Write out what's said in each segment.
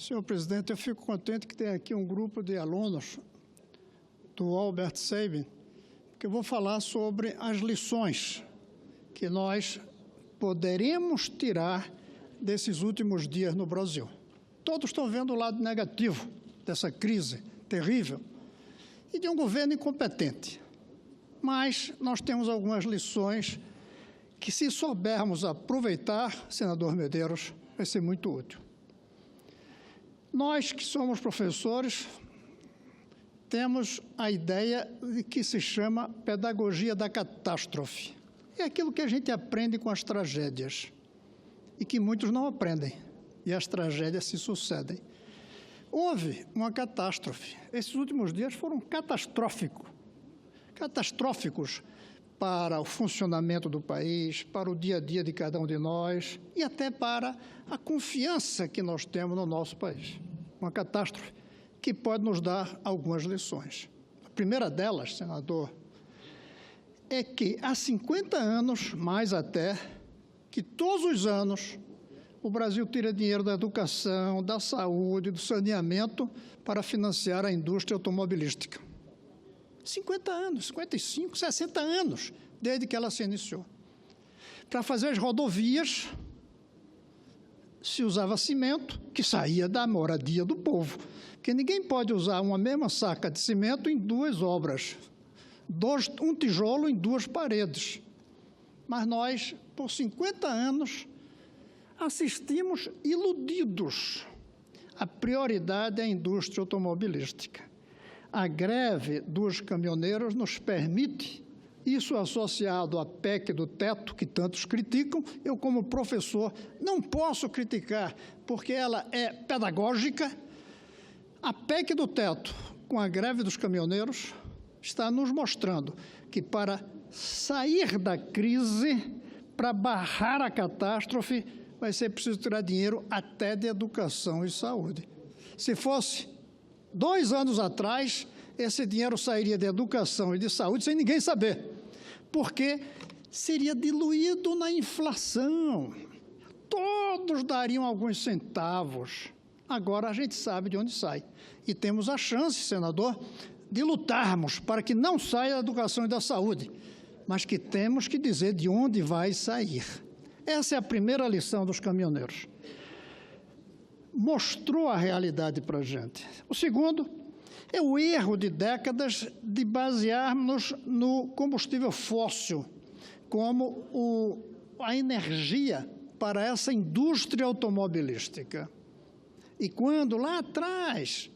Senhor presidente, eu fico contente que tem aqui um grupo de alunos do Albert Sabin, que eu vou falar sobre as lições que nós poderemos tirar desses últimos dias no Brasil. Todos estão vendo o lado negativo dessa crise terrível e de um governo incompetente. Mas nós temos algumas lições que, se soubermos aproveitar, senador Medeiros, vai ser muito útil. Nós que somos professores temos a ideia de que se chama pedagogia da catástrofe. É aquilo que a gente aprende com as tragédias e que muitos não aprendem, e as tragédias se sucedem. Houve uma catástrofe. Esses últimos dias foram catastróficos para o funcionamento do país, para o dia a dia de cada um de nós e até para a confiança que nós temos no nosso país. Uma catástrofe que pode nos dar algumas lições. A primeira delas, senador, é que há 50 anos, mais até, que todos os anos o Brasil tira dinheiro da educação, da saúde, do saneamento para financiar a indústria automobilística. 50 anos, 55, 60 anos, desde que ela se iniciou. Para fazer as rodovias, se usava cimento, que saía da moradia do povo, porque ninguém pode usar uma mesma saca de cimento em duas obras, um tijolo em duas paredes. Mas nós, por 50 anos, assistimos iludidos. A prioridade é a indústria automobilística. A greve dos caminhoneiros nos permite, isso associado à PEC do teto, que tantos criticam, eu como professor não posso criticar, porque ela é pedagógica. A PEC do teto, com a greve dos caminhoneiros, está nos mostrando que para sair da crise, para barrar a catástrofe, vai ser preciso tirar dinheiro até de educação e saúde. Se fosse 2 anos atrás, esse dinheiro sairia de educação e de saúde sem ninguém saber, porque seria diluído na inflação. Todos dariam alguns centavos. Agora a gente sabe de onde sai. E temos a chance, senador, de lutarmos para que não saia da educação e da saúde, mas que temos que dizer de onde vai sair. Essa é a primeira lição dos caminhoneiros. Mostrou a realidade para a gente. O segundo é o erro de décadas de basearmos no combustível fóssil como a energia para essa indústria automobilística. E quando lá atrás,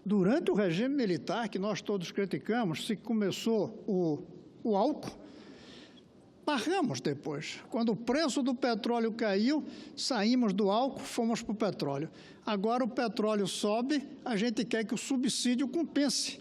durante o regime militar, que nós todos criticamos, se começou o álcool, barramos depois. Quando o preço do petróleo caiu, saímos do álcool, fomos para o petróleo. Agora o petróleo sobe, a gente quer que o subsídio compense,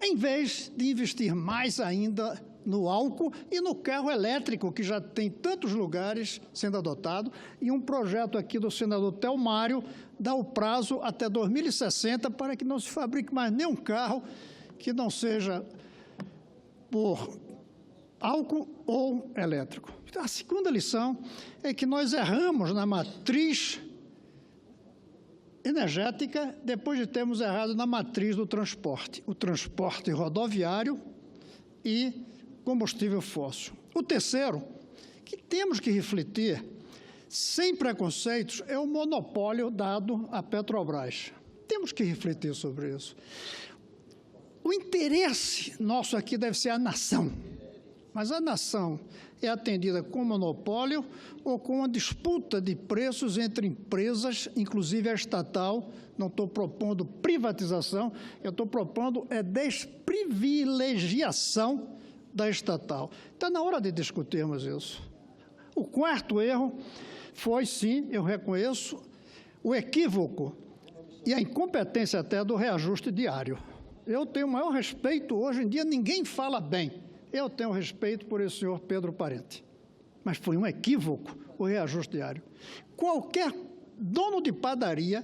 em vez de investir mais ainda no álcool e no carro elétrico, que já tem tantos lugares sendo adotado, e um projeto aqui do senador Telmário dá o prazo até 2060 para que não se fabrique mais nenhum carro que não seja por álcool ou elétrico. A segunda lição é que nós erramos na matriz energética depois de termos errado na matriz do transporte, o transporte rodoviário e combustível fóssil. O terceiro, que temos que refletir, sem preconceitos, é o monopólio dado à Petrobras. Temos que refletir sobre isso. O interesse nosso aqui deve ser a nação. Mas a nação é atendida com monopólio ou com uma disputa de preços entre empresas, inclusive a estatal. Não estou propondo privatização, eu estou propondo desprivilegiação da estatal. Está na hora de discutirmos isso. O quarto erro foi, sim, eu reconheço, o equívoco e a incompetência até do reajuste diário. Eu tenho o maior respeito, hoje em dia ninguém fala bem. Eu tenho respeito por esse senhor Pedro Parente, mas foi um equívoco o reajuste diário. Qualquer dono de padaria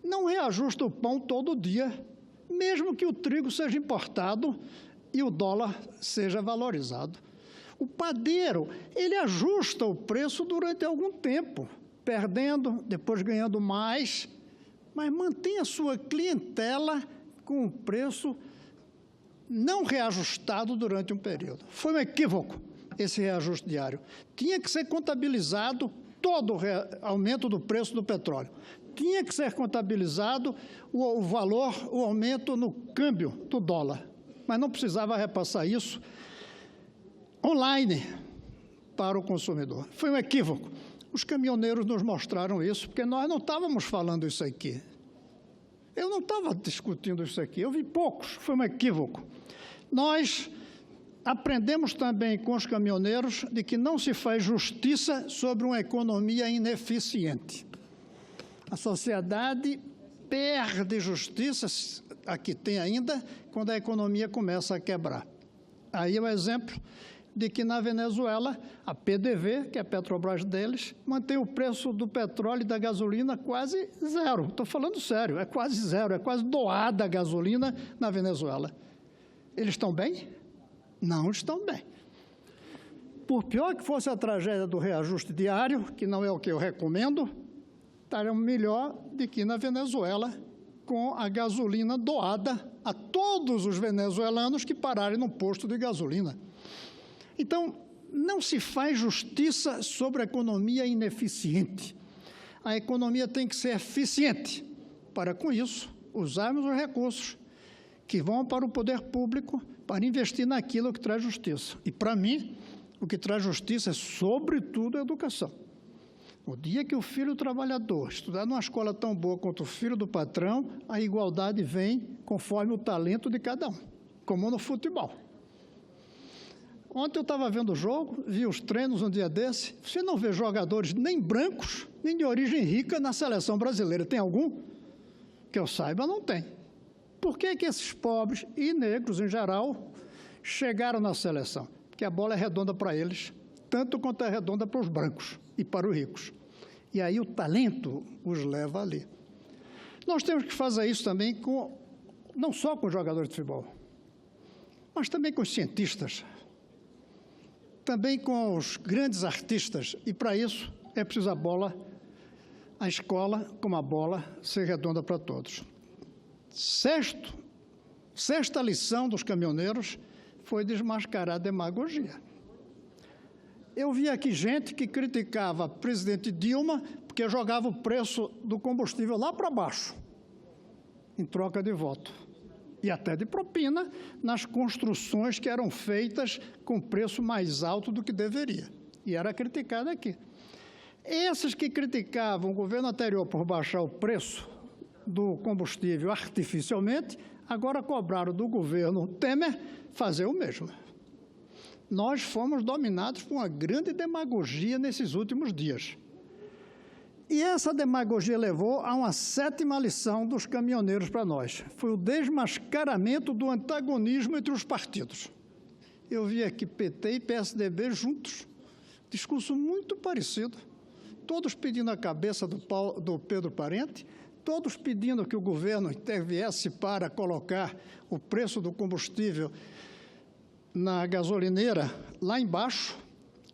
não reajusta o pão todo dia, mesmo que o trigo seja importado e o dólar seja valorizado. O padeiro, ele ajusta o preço durante algum tempo, perdendo, depois ganhando mais, mas mantém a sua clientela com o preço não reajustado durante um período. Foi um equívoco esse reajuste diário. Tinha que ser contabilizado todo o aumento do preço do petróleo. Tinha que ser contabilizado o valor, o aumento no câmbio do dólar. Mas não precisava repassar isso online para o consumidor. Foi um equívoco. Os caminhoneiros nos mostraram isso, porque nós não estávamos falando isso aqui. Eu não estava discutindo isso aqui, eu vi poucos, foi um equívoco. Nós aprendemos também com os caminhoneiros de que não se faz justiça sobre uma economia ineficiente. A sociedade perde justiça, aqui tem ainda, quando a economia começa a quebrar. Aí é o exemplo de que na Venezuela, a PDV, que é a Petrobras deles, mantém o preço do petróleo e da gasolina quase zero. Estou falando sério, é quase zero, é quase doada a gasolina na Venezuela. Eles estão bem? Não estão bem. Por pior que fosse a tragédia do reajuste diário, que não é o que eu recomendo, estariam melhor do que na Venezuela, com a gasolina doada a todos os venezuelanos que pararem no posto de gasolina. Então, não se faz justiça sobre a economia ineficiente. A economia tem que ser eficiente para, com isso, usarmos os recursos que vão para o poder público para investir naquilo que traz justiça. E, para mim, o que traz justiça é, sobretudo, a educação. O dia que o filho trabalhador estudar numa escola tão boa quanto o filho do patrão, a igualdade vem conforme o talento de cada um, como no futebol. Ontem eu estava vendo o jogo, vi os treinos um dia desse. Você não vê jogadores nem brancos, nem de origem rica na seleção brasileira. Tem algum? Que eu saiba, não tem. Por que que esses pobres e negros, em geral, chegaram na seleção? Porque a bola é redonda para eles, tanto quanto é redonda para os brancos e para os ricos. E aí o talento os leva ali. Nós temos que fazer isso também não só com os jogadores de futebol, mas também com os cientistas, também com os grandes artistas, e para isso é preciso a escola, como a bola, ser redonda para todos. Sexta lição dos caminhoneiros foi desmascarar a demagogia. Eu vi aqui gente que criticava a presidente Dilma porque jogava o preço do combustível lá para baixo, em troca de voto. E até de propina nas construções que eram feitas com preço mais alto do que deveria. E era criticado aqui. Esses que criticavam o governo anterior por baixar o preço do combustível artificialmente, agora cobraram do governo Temer fazer o mesmo. Nós fomos dominados por uma grande demagogia nesses últimos dias. E essa demagogia levou a uma 7ª lição dos caminhoneiros para nós. Foi o desmascaramento do antagonismo entre os partidos. Eu vi aqui PT e PSDB juntos, discurso muito parecido, todos pedindo a cabeça do Pedro Parente, todos pedindo que o governo interviesse para colocar o preço do combustível na gasolineira lá embaixo,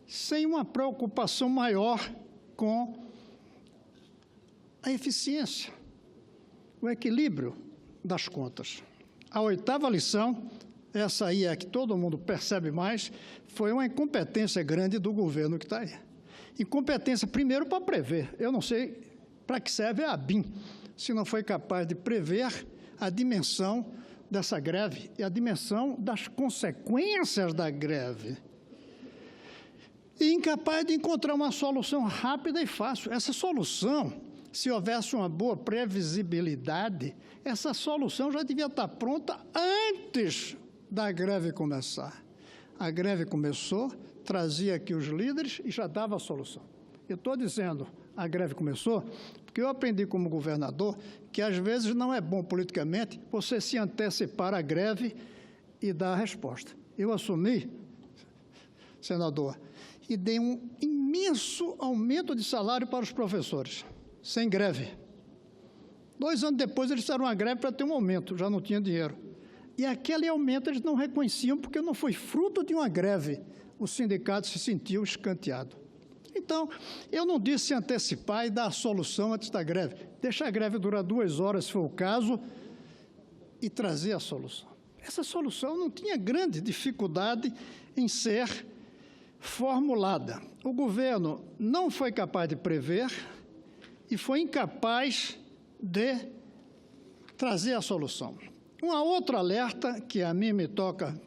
sem uma preocupação maior com a eficiência, o equilíbrio das contas. A 8ª lição, essa aí é a que todo mundo percebe mais, foi uma incompetência grande do governo que está aí. Incompetência, primeiro, para prever. Eu não sei para que serve a ABIN, se não foi capaz de prever a dimensão dessa greve e a dimensão das consequências da greve. E incapaz de encontrar uma solução rápida e fácil. Essa solução, se houvesse uma boa previsibilidade, essa solução já devia estar pronta antes da greve começar. A greve começou, trazia aqui os líderes e já dava a solução. Eu estou dizendo, a greve começou, porque eu aprendi como governador que às vezes não é bom politicamente você se antecipar à greve e dar a resposta. Eu assumi, senador, e dei um imenso aumento de salário para os professores, sem greve. 2 anos depois, eles fizeram uma greve para ter um aumento, já não tinha dinheiro. E aquele aumento eles não reconheciam, porque não foi fruto de uma greve. O sindicato se sentiu escanteado. Então, eu não disse se antecipar e dar a solução antes da greve. deixar a greve durar 2 horas, se for o caso, e trazer a solução. Essa solução não tinha grande dificuldade em ser formulada. O governo não foi capaz de prever e foi incapaz de trazer a solução. Uma outra alerta, que a mim me toca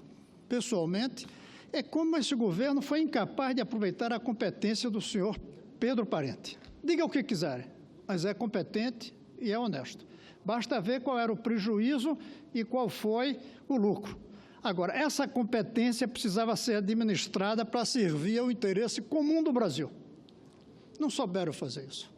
pessoalmente, é como esse governo foi incapaz de aproveitar a competência do senhor Pedro Parente. Diga o que quiserem, mas é competente e é honesto. Basta ver qual era o prejuízo e qual foi o lucro. Agora, essa competência precisava ser administrada para servir ao interesse comum do Brasil. Não souberam fazer isso.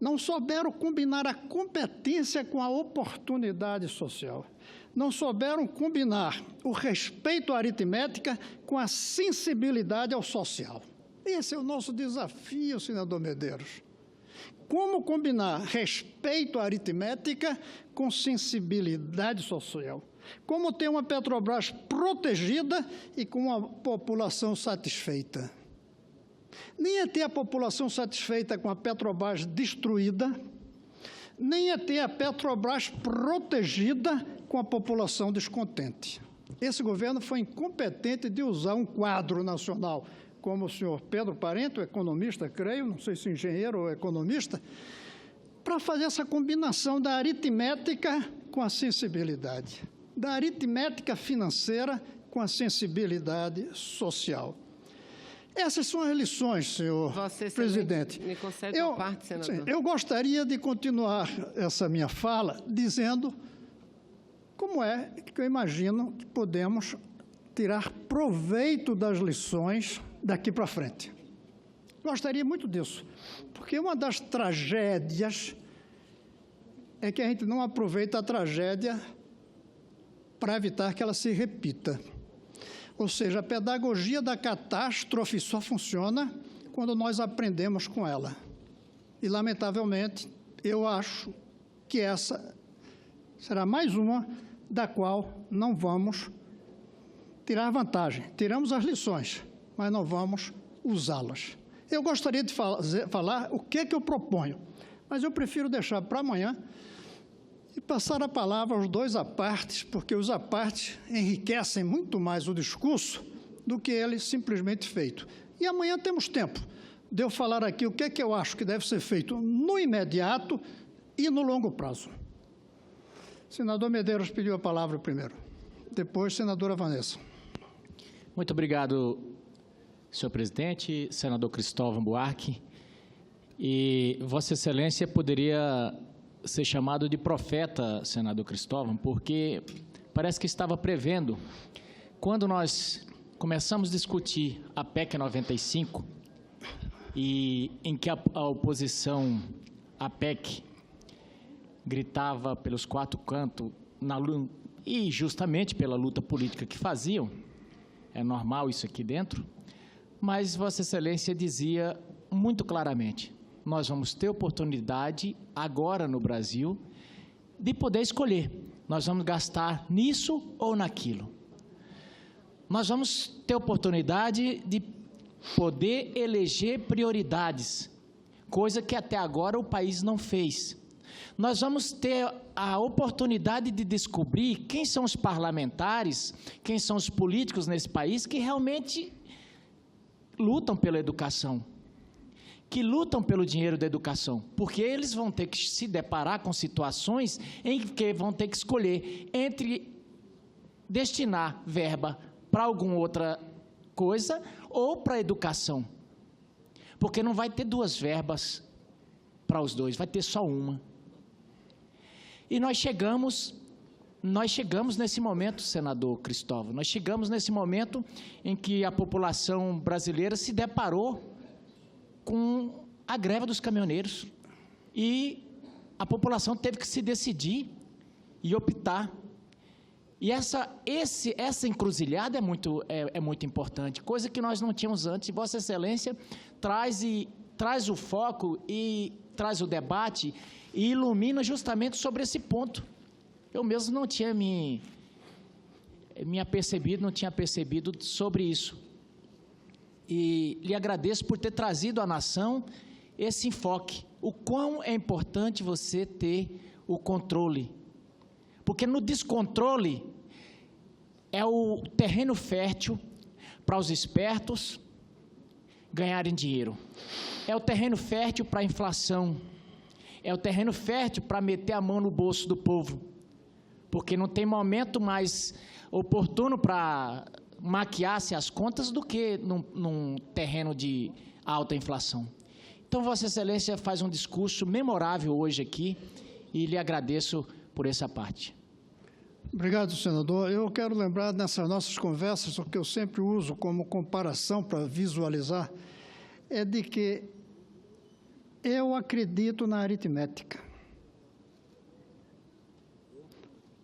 Não souberam combinar a competência com a oportunidade social. Não souberam combinar o respeito à aritmética com a sensibilidade ao social. Esse é o nosso desafio, senador Medeiros. Como combinar respeito à aritmética com sensibilidade social? Como ter uma Petrobras protegida e com uma população satisfeita? Nem é ter a população satisfeita com a Petrobras destruída, nem é ter a Petrobras protegida com a população descontente. Esse governo foi incompetente de usar um quadro nacional, como o senhor Pedro Parente, o economista, creio, não sei se engenheiro ou economista, para fazer essa combinação da aritmética com a sensibilidade, da aritmética financeira com a sensibilidade social. Essas são as lições, senhor presidente. Me concede uma parte, senador. Sim, eu gostaria de continuar essa minha fala dizendo como é que eu imagino que podemos tirar proveito das lições daqui para frente. Gostaria muito disso, porque uma das tragédias é que a gente não aproveita a tragédia para evitar que ela se repita. Ou seja, a pedagogia da catástrofe só funciona quando nós aprendemos com ela. E, lamentavelmente, eu acho que essa será mais uma da qual não vamos tirar vantagem. Tiramos as lições, mas não vamos usá-las. Eu gostaria de falar o que eu proponho, mas eu prefiro deixar para amanhã e passar a palavra aos dois apartes, porque os apartes enriquecem muito mais o discurso do que ele simplesmente feito. E amanhã temos tempo de eu falar aqui o que eu acho que deve ser feito no imediato e no longo prazo. Senador Medeiros pediu a palavra primeiro. Depois, senadora Vanessa. Muito obrigado, senhor presidente, senador Cristóvão Buarque. E Vossa Excelência poderia ser chamado de profeta, senador Cristóvão, porque parece que estava prevendo. Quando nós começamos a discutir a PEC 95, e em que a oposição à PEC gritava pelos 4 cantos, e justamente pela luta política que faziam, é normal isso aqui dentro, mas Vossa Excelência dizia muito claramente: nós vamos ter oportunidade agora no Brasil de poder escolher. Nós vamos gastar nisso ou naquilo. Nós vamos ter oportunidade de poder eleger prioridades, coisa que até agora o país não fez. Nós vamos ter a oportunidade de descobrir quem são os parlamentares, quem são os políticos nesse país que realmente lutam pela educação, que lutam pelo dinheiro da educação, porque eles vão ter que se deparar com situações em que vão ter que escolher entre destinar verba para alguma outra coisa ou para a educação, porque não vai ter 2 verbas para os dois, vai ter só uma. E nós chegamos nesse momento, senador Cristóvão, nós chegamos nesse momento em que a população brasileira se deparou com a greve dos caminhoneiros e a população teve que se decidir e optar. E essa encruzilhada é muito importante, coisa que nós não tínhamos antes. E Vossa Excelência traz o foco e traz o debate e ilumina justamente sobre esse ponto. Eu mesmo não tinha me apercebido, não tinha percebido sobre isso. E lhe agradeço por ter trazido à nação esse enfoque, o quão é importante você ter o controle. Porque no descontrole é o terreno fértil para os espertos ganharem dinheiro. É o terreno fértil para a inflação. É o terreno fértil para meter a mão no bolso do povo. Porque não tem momento mais oportuno para maquiar-se as contas do que num terreno de alta inflação. Então, Vossa Excelência faz um discurso memorável hoje aqui e lhe agradeço por essa parte. Obrigado, senador. Eu quero lembrar nessas nossas conversas, o que eu sempre uso como comparação para visualizar, é de que eu acredito na aritmética.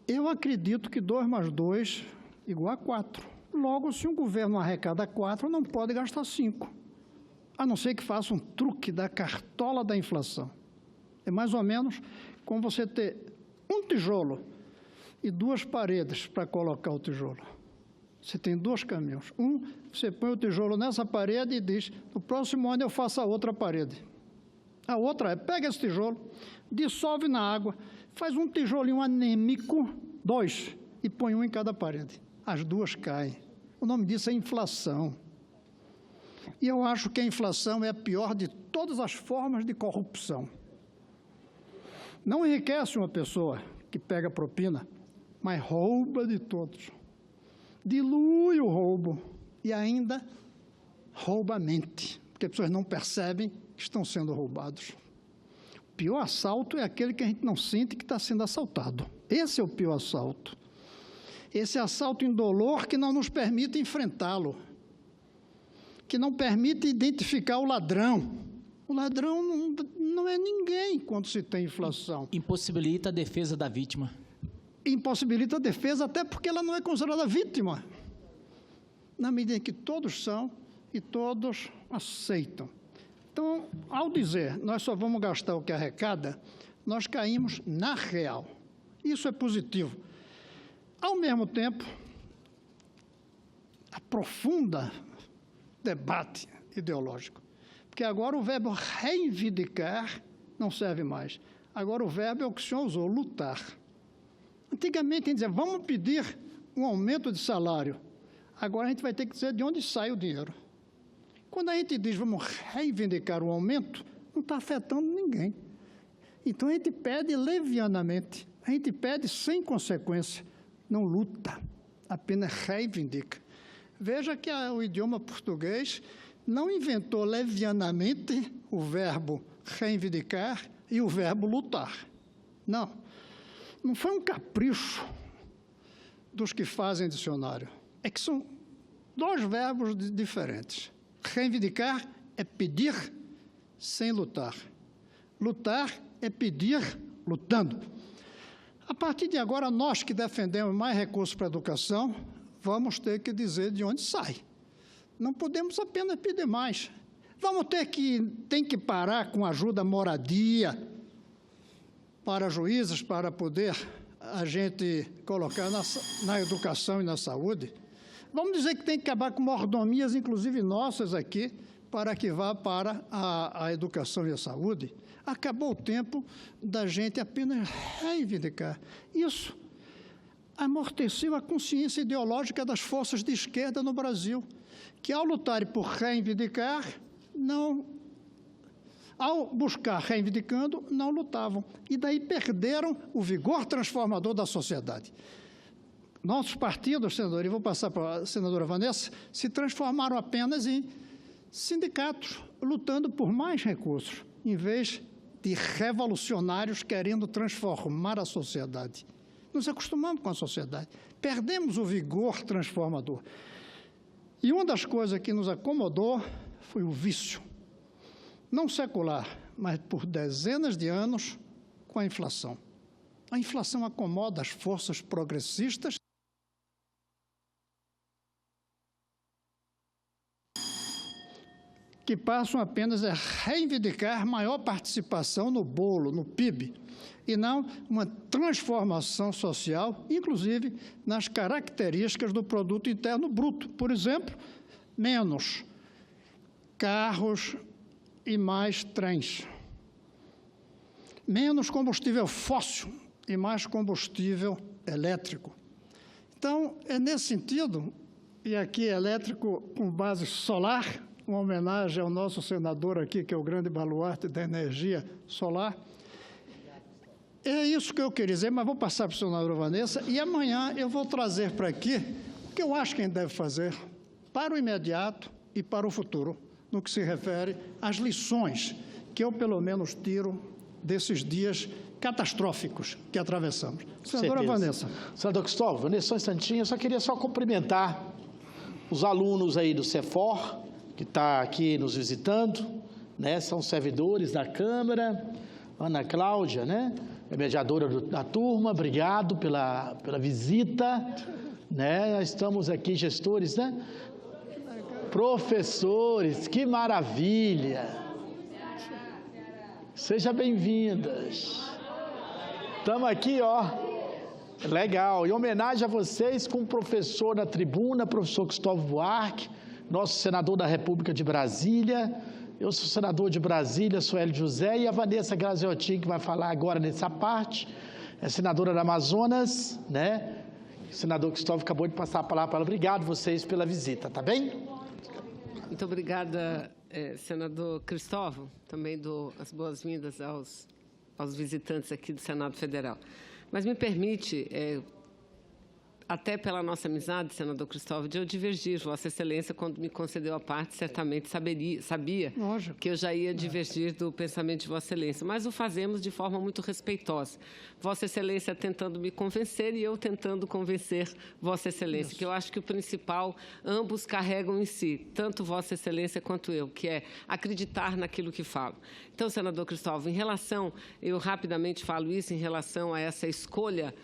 Eu acredito que 2 mais 2 igual a 4. Logo, se um governo arrecada 4, não pode gastar 5. A não ser que faça um truque da cartola da inflação. É mais ou menos como você ter um tijolo e 2 paredes para colocar o tijolo. Você tem 2 caminhos. Você põe o tijolo nessa parede e diz, no próximo ano eu faço a outra parede. A outra é, pega esse tijolo, dissolve na água, faz um tijolinho anêmico, 2, e põe um em cada parede. As 2 caem. O nome disso é inflação. E eu acho que a inflação é a pior de todas as formas de corrupção. Não enriquece uma pessoa que pega propina, mas rouba de todos. Dilui o roubo e ainda rouba a mente, porque as pessoas não percebem que estão sendo roubados. O pior assalto é aquele que a gente não sente que está sendo assaltado. Esse é o pior assalto. Esse assalto indolor que não nos permite enfrentá-lo, que não permite identificar o ladrão. O ladrão não é ninguém quando se tem inflação. Impossibilita a defesa da vítima. Impossibilita a defesa até porque ela não é considerada vítima, na medida em que todos são e todos aceitam. Então, ao dizer, nós só vamos gastar o que arrecada, nós caímos na real. Isso é positivo. Ao mesmo tempo, aprofunda debate ideológico, porque agora o verbo reivindicar não serve mais. Agora o verbo é o que o senhor usou, lutar. Antigamente a gente dizia, vamos pedir um aumento de salário. Agora a gente vai ter que dizer de onde sai o dinheiro. Quando a gente diz, vamos reivindicar o aumento, não está afetando ninguém. Então a gente pede levianamente, a gente pede sem consequência, não luta, apenas reivindica. Veja que o idioma português não inventou levianamente o verbo reivindicar e o verbo lutar. Não. Não foi um capricho dos que fazem dicionário. É que são 2 verbos diferentes. Reivindicar é pedir sem lutar. Lutar é pedir lutando. A partir de agora, nós que defendemos mais recursos para a educação, vamos ter que dizer de onde sai. Não podemos apenas pedir mais. Tem que parar com ajuda à moradia para juízes, para poder a gente colocar na educação e na saúde. Vamos dizer que tem que acabar com mordomias, inclusive nossas aqui, para que vá para a educação e a saúde. Acabou o tempo da gente apenas reivindicar. Isso amorteceu a consciência ideológica das forças de esquerda no Brasil, que ao lutarem por reivindicar, ao buscar reivindicando, não lutavam. E daí perderam o vigor transformador da sociedade. Nossos partidos, senador, e vou passar para a senadora Vanessa, se transformaram apenas em sindicatos, lutando por mais recursos, em vez de revolucionários querendo transformar a sociedade. Nos acostumamos com a sociedade, perdemos o vigor transformador. E uma das coisas que nos acomodou foi o vício, não secular, mas por dezenas de anos, com a inflação. A inflação acomoda as forças progressistas que passam apenas a reivindicar maior participação no bolo, no PIB, e não uma transformação social, inclusive nas características do produto interno bruto. Por exemplo, menos carros e mais trens. Menos combustível fóssil e mais combustível elétrico. Então, é nesse sentido, e aqui elétrico com base solar, uma homenagem ao nosso senador aqui, que é o grande baluarte da energia solar. É isso que eu queria dizer, mas vou passar para a senadora Vanessa, e amanhã eu vou trazer para aqui o que eu acho que a gente deve fazer para o imediato e para o futuro, no que se refere às lições que eu, pelo menos, tiro desses dias catastróficos que atravessamos. Senadora Vanessa. Senador Cristóvão, Vanessa, só um instantinho, eu queria cumprimentar os alunos aí do CEFOR, que está aqui nos visitando, né? São servidores da Câmara, Ana Cláudia, né? É mediadora da turma, obrigado pela visita, né? Estamos aqui, gestores, né? Professores, que maravilha! Sejam bem-vindas. Estamos aqui, ó. Legal. Em homenagem a vocês, com o professor na tribuna, professor Cristóvão Buarque, nosso senador da República de Brasília. Eu sou senador de Brasília, sou Hélio José, e a Vanessa Graziotin, que vai falar agora nessa parte, é senadora da Amazonas, né? O senador Cristóvão acabou de passar a palavra para ela. Obrigado vocês pela visita, tá bem? Muito obrigada, senador Cristóvão. Também dou as boas-vindas aos visitantes aqui do Senado Federal. Mas me permite, até pela nossa amizade, senador Cristóvão, de eu divergir. Vossa Excelência, quando me concedeu a parte, certamente sabia Lógico. que eu já ia divergir do pensamento de Vossa Excelência, mas o fazemos de forma muito respeitosa. Vossa Excelência tentando me convencer e eu tentando convencer Vossa Excelência, Isso. que eu acho que o principal, ambos carregam em si, tanto Vossa Excelência quanto eu, que é acreditar naquilo que falo. Então, senador Cristóvão, em relação, eu rapidamente falo isso em relação a essa escolha,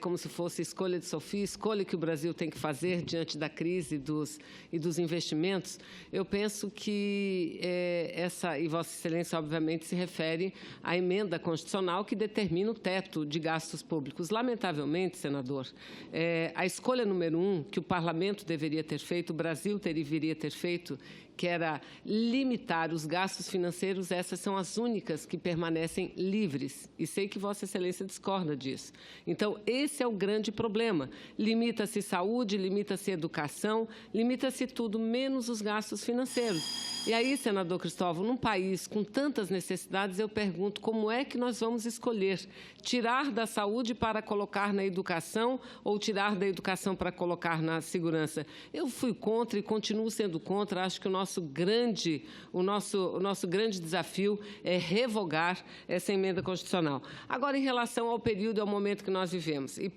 como se fosse escolha de Sofia, escolha que o Brasil tem que fazer diante da crise e dos investimentos, eu penso que e Vossa Excelência, obviamente, se refere à emenda constitucional que determina o teto de gastos públicos. Lamentavelmente, senador, a escolha número 1 que o Parlamento deveria ter feito, o Brasil deveria ter feito, que era limitar os gastos financeiros, essas são as únicas que permanecem livres. E sei que Vossa Excelência discorda disso. Então, esse é o grande problema. Limita-se saúde, limita-se educação, limita-se tudo, menos os gastos financeiros. E aí, senador Cristóvão, num país com tantas necessidades, eu pergunto como é que nós vamos escolher tirar da saúde para colocar na educação ou tirar da educação para colocar na segurança? Eu fui contra e continuo sendo contra. Acho que o nosso grande desafio é revogar essa emenda constitucional. Agora, em relação ao período e ao momento que nós vivemos, e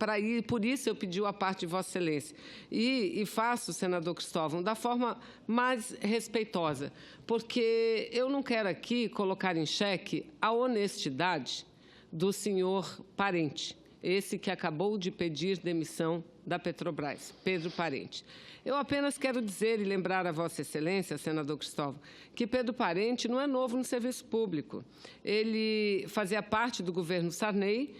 por isso eu pedi a parte de Vossa Excelência, e faço, senador Cristóvão, da forma mais respeitosa, porque eu não quero aqui colocar em xeque a honestidade do senhor Parente, esse que acabou de pedir demissão da Petrobras, Pedro Parente. Eu apenas quero dizer e lembrar a Vossa Excelência, senador Cristóvão, que Pedro Parente não é novo no serviço público. Ele fazia parte do governo Sarney,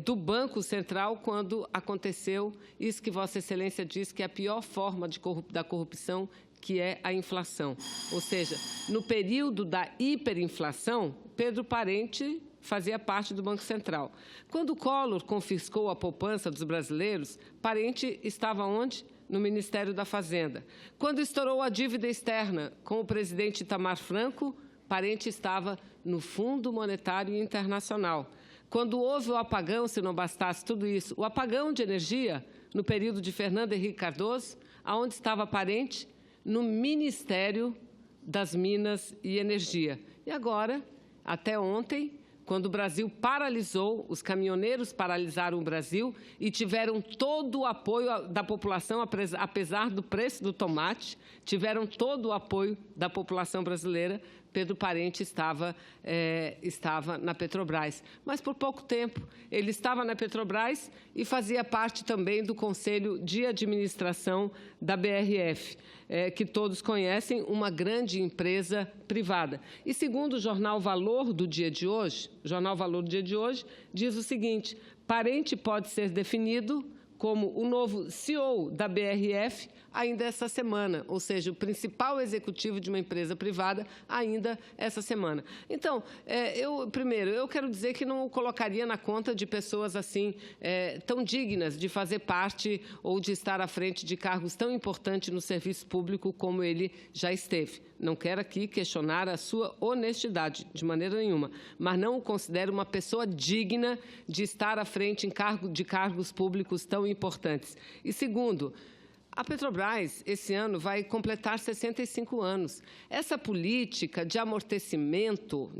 do Banco Central, quando aconteceu isso que Vossa Excelência diz que é a pior forma da corrupção, que é a inflação. Ou seja, no período da hiperinflação, Pedro Parente fazia parte do Banco Central. Quando o Collor confiscou a poupança dos brasileiros, Parente estava onde? No Ministério da Fazenda. Quando estourou a dívida externa com o presidente Itamar Franco, Parente estava no Fundo Monetário Internacional. Quando houve o apagão, se não bastasse tudo isso, o apagão de energia, no período de Fernando Henrique Cardoso, aonde estava Parente? No Ministério das Minas e Energia. E agora, até ontem, quando o Brasil paralisou, os caminhoneiros paralisaram o Brasil e tiveram todo o apoio da população, apesar do preço do tomate, tiveram todo o apoio da população brasileira. Pedro Parente estava na Petrobras. Mas, por pouco tempo, ele estava na Petrobras e fazia parte também do Conselho de Administração da BRF, que todos conhecem, uma grande empresa privada. E, segundo o jornal Valor do dia de hoje, diz o seguinte: Parente pode ser definido como o novo CEO da BRF ainda essa semana, ou seja, o principal executivo de uma empresa privada ainda essa semana. Então, primeiro, eu quero dizer que não o colocaria na conta de pessoas assim tão dignas de fazer parte ou de estar à frente de cargos tão importantes no serviço público como ele já esteve. Não quero aqui questionar a sua honestidade, de maneira nenhuma, mas não o considero uma pessoa digna de estar à frente de cargos públicos tão importantes. E segundo, a Petrobras, esse ano, vai completar 65 anos. Essa política de amortecimento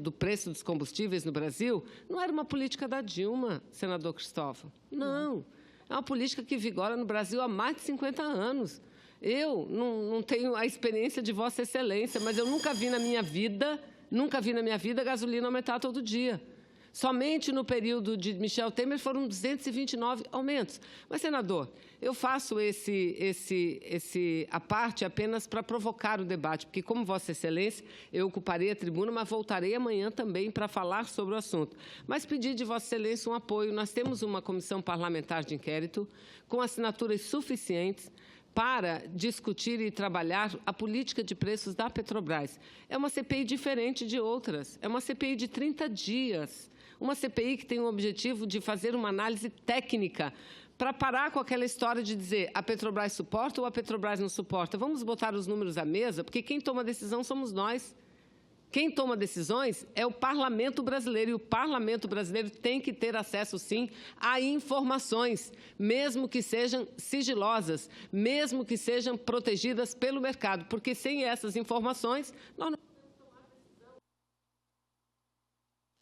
do preço dos combustíveis no Brasil não era uma política da Dilma, senador Cristóvão. Não. É uma política que vigora no Brasil há mais de 50 anos. Eu não tenho a experiência de Vossa Excelência, mas eu nunca vi na minha vida a gasolina aumentar todo dia. Somente no período de Michel Temer foram 229 aumentos. Mas, senador, eu faço a parte apenas para provocar o debate, porque, como Vossa Excelência, eu ocuparei a tribuna, mas voltarei amanhã também para falar sobre o assunto. Mas pedir de Vossa Excelência um apoio. Nós temos uma comissão parlamentar de inquérito com assinaturas suficientes para discutir e trabalhar a política de preços da Petrobras. É uma CPI diferente de outras. É uma CPI de 30 dias. Uma CPI que tem o objetivo de fazer uma análise técnica para parar com aquela história de dizer a Petrobras suporta ou a Petrobras não suporta. Vamos botar os números à mesa, porque quem toma a decisão somos nós. Quem toma decisões é o Parlamento brasileiro, e o Parlamento brasileiro tem que ter acesso, sim, a informações, mesmo que sejam sigilosas, mesmo que sejam protegidas pelo mercado, porque sem essas informações, nós não podemos tomar decisão.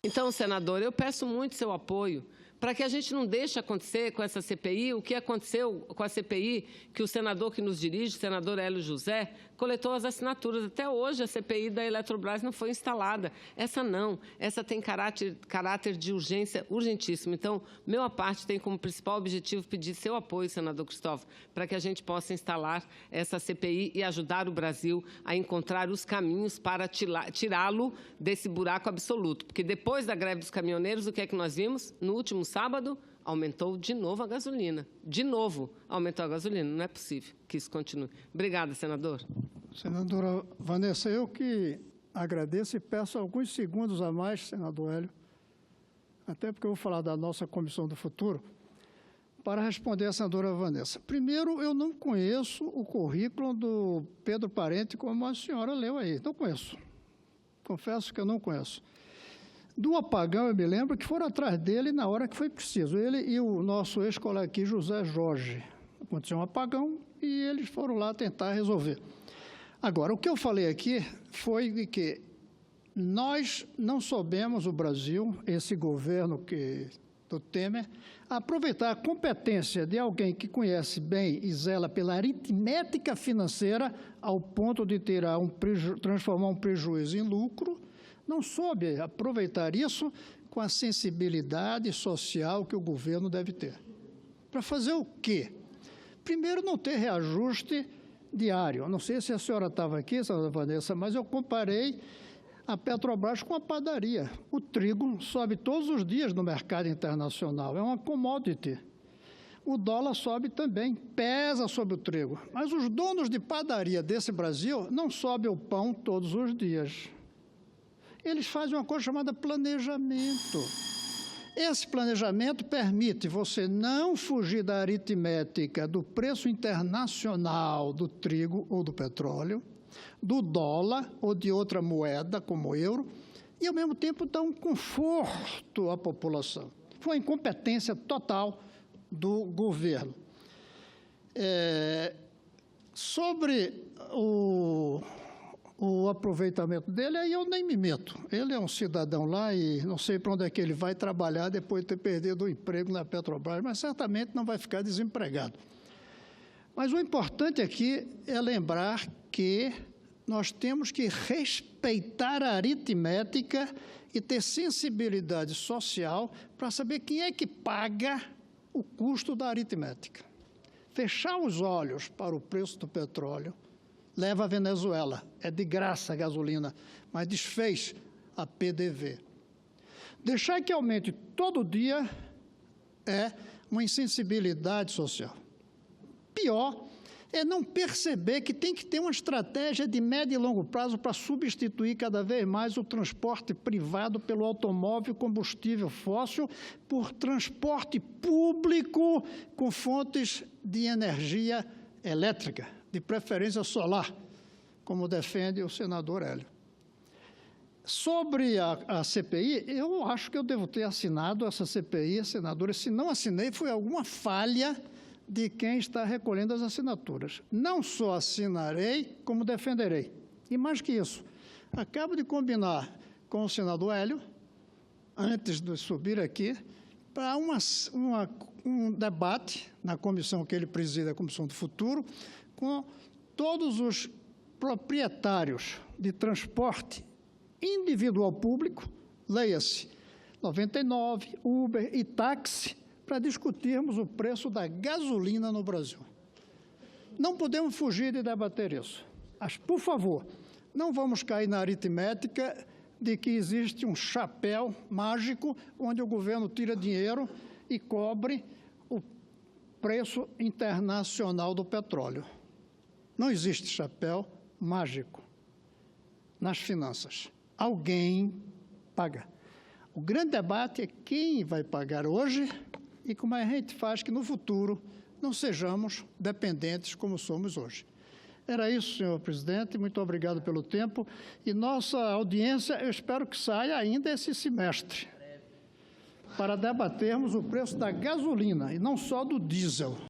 Então, senador, eu peço muito seu apoio para que a gente não deixe acontecer com essa CPI o que aconteceu com a CPI que o senador que nos dirige, o senador Hélio José, coletou as assinaturas. Até hoje a CPI da Eletrobras não foi instalada. Essa não. Essa tem caráter de urgência urgentíssimo. Então, minha parte tem como principal objetivo pedir seu apoio, senador Cristóvão, para que a gente possa instalar essa CPI e ajudar o Brasil a encontrar os caminhos para tirá-lo desse buraco absoluto. Porque depois da greve dos caminhoneiros, o que é que nós vimos? No último sábado, aumentou de novo a gasolina. De novo aumentou a gasolina. Não é possível que isso continue. Obrigada, senador. Senadora Vanessa, eu que agradeço e peço alguns segundos a mais, senador Hélio, até porque eu vou falar da nossa Comissão do Futuro, para responder à senadora Vanessa. Primeiro, eu não conheço o currículo do Pedro Parente, como a senhora leu aí. Não conheço. Confesso que eu não conheço. Do apagão, eu me lembro que foram atrás dele na hora que foi preciso. Ele e o nosso ex-colega aqui, José Jorge. Aconteceu um apagão e eles foram lá tentar resolver. Agora, o que eu falei aqui foi que nós não soubemos, o Brasil, esse governo do Temer, aproveitar a competência de alguém que conhece bem e zela pela aritmética financeira ao ponto de transformar um prejuízo em lucro. Não soube aproveitar isso com a sensibilidade social que o governo deve ter. Para fazer o quê? Primeiro, não ter reajuste diário. Não sei se a senhora estava aqui, senhora Vanessa, mas eu comparei a Petrobras com a padaria. O trigo sobe todos os dias no mercado internacional, é uma commodity. O dólar sobe também, pesa sobre o trigo. Mas os donos de padaria desse Brasil não sobem o pão todos os dias. Eles fazem uma coisa chamada planejamento. Esse planejamento permite você não fugir da aritmética do preço internacional do trigo ou do petróleo, do dólar ou de outra moeda, como o euro, e, ao mesmo tempo, dar um conforto à população. Foi uma incompetência total do governo. Sobre o aproveitamento dele, aí eu nem me meto. Ele é um cidadão lá e não sei para onde é que ele vai trabalhar depois de ter perdido o emprego na Petrobras, mas certamente não vai ficar desempregado. Mas o importante aqui é lembrar que nós temos que respeitar a aritmética e ter sensibilidade social para saber quem é que paga o custo da aritmética. Fechar os olhos para o preço do petróleo leva a Venezuela. É de graça a gasolina, mas desfez a PDV. Deixar que aumente todo dia é uma insensibilidade social. Pior é não perceber que tem que ter uma estratégia de médio e longo prazo para substituir cada vez mais o transporte privado pelo automóvel combustível fóssil por transporte público com fontes de energia elétrica, de preferência solar, como defende o senador Hélio. Sobre a CPI, eu acho que eu devo ter assinado essa CPI, senadora. Se não assinei, foi alguma falha de quem está recolhendo as assinaturas. Não só assinarei, como defenderei. E mais que isso, acabo de combinar com o senador Hélio, antes de subir aqui, para um debate na comissão que ele preside, a Comissão do Futuro, com todos os proprietários de transporte individual público, leia-se 99, Uber e táxi, para discutirmos o preço da gasolina no Brasil. Não podemos fugir de debater isso. Mas, por favor, não vamos cair na aritmética de que existe um chapéu mágico onde o governo tira dinheiro e cobre o preço internacional do petróleo. Não existe chapéu mágico nas finanças. Alguém paga. O grande debate é quem vai pagar hoje e como a gente faz que, no futuro, não sejamos dependentes como somos hoje. Era isso, senhor presidente. Muito obrigado pelo tempo. E nossa audiência, eu espero que saia ainda esse semestre, para debatermos o preço da gasolina e não só do diesel.